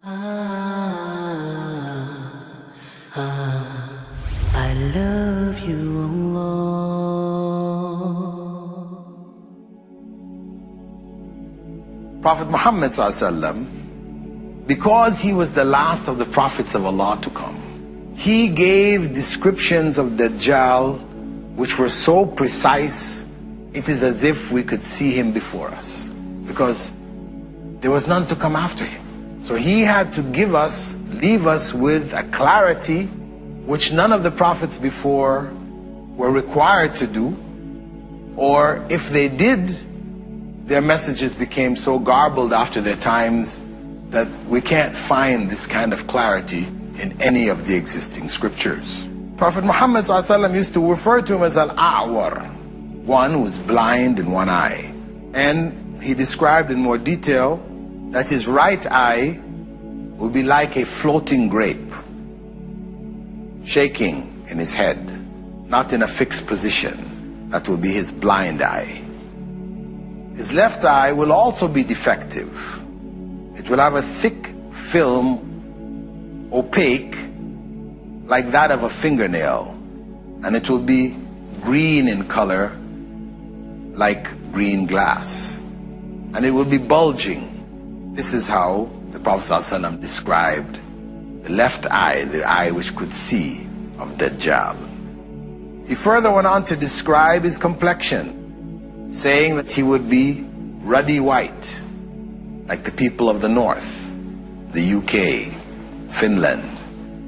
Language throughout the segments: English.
I love you, Allah. Prophet Muhammad ﷺ, because he was the last of the prophets of Allah to come, he gave descriptions of Dadjal which were so precise, it is as if we could see him before us, because there was none to come after him. So he had to leave us with a clarity which none of the prophets before were required to do, or if they did, their messages became so garbled after their times that we can't find this kind of clarity in any of the existing scriptures. Prophet Muhammad ﷺ used to refer to him as Al-A'war, one who is blind in one eye. And he described in more detail that his right eye will be like a floating grape, shaking in his head, not in a fixed position. That will be his blind eye. His left eye will also be defective. It will have a thick film, opaque, like that of a fingernail, and it will be green in color, like green glass, and it will be bulging. This is how the Prophet ﷺ described the left eye, the eye which could see, of Dadjal. He further went on to describe his complexion, saying that he would be ruddy white, like the people of the north, the UK, Finland.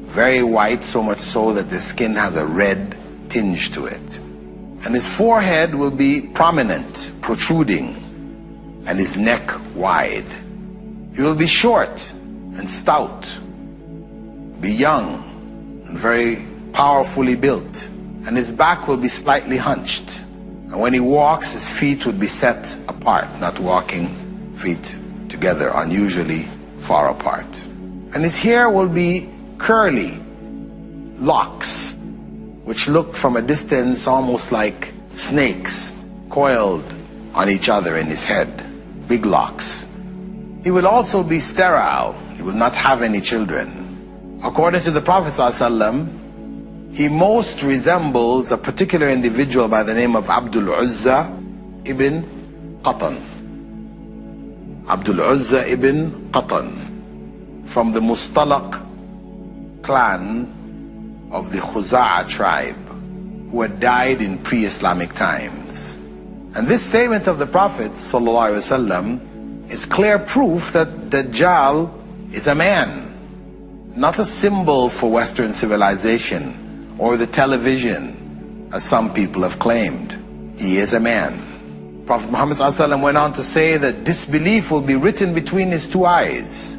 Very white, so much so that the skin has a red tinge to it. And his forehead will be prominent, protruding, and his neck wide. He will be short and stout, be young and very powerfully built, and his back will be slightly hunched. And when he walks, his feet would be set apart, not walking feet together, unusually far apart. And his hair will be curly locks, which look from a distance almost like snakes coiled on each other in his head, big locks. He will also be sterile. He will not have any children. According to the Prophet ﷺ, he most resembles a particular individual by the name of Abdul Uzza ibn Qatan. Abdul Uzza ibn Qatan, from the Mustalaq clan of the Khuza'a tribe, who had died in pre-Islamic times. And this statement of the Prophet ﷺ is clear proof that Dadjal is a man, not a symbol for Western civilization or the television, as some people have claimed. He is a man. Prophet Muhammad ﷺ went on to say that disbelief will be written between his two eyes,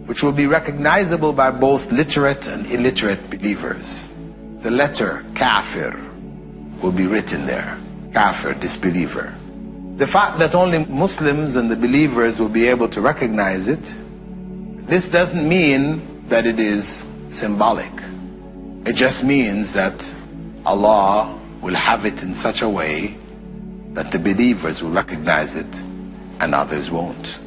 which will be recognizable by both literate and illiterate believers. The letter kafir will be written there. Kafir, disbeliever. The fact that only Muslims and the believers will be able to recognize it, this doesn't mean that it is symbolic. It just means that Allah will have it in such a way that the believers will recognize it and others won't.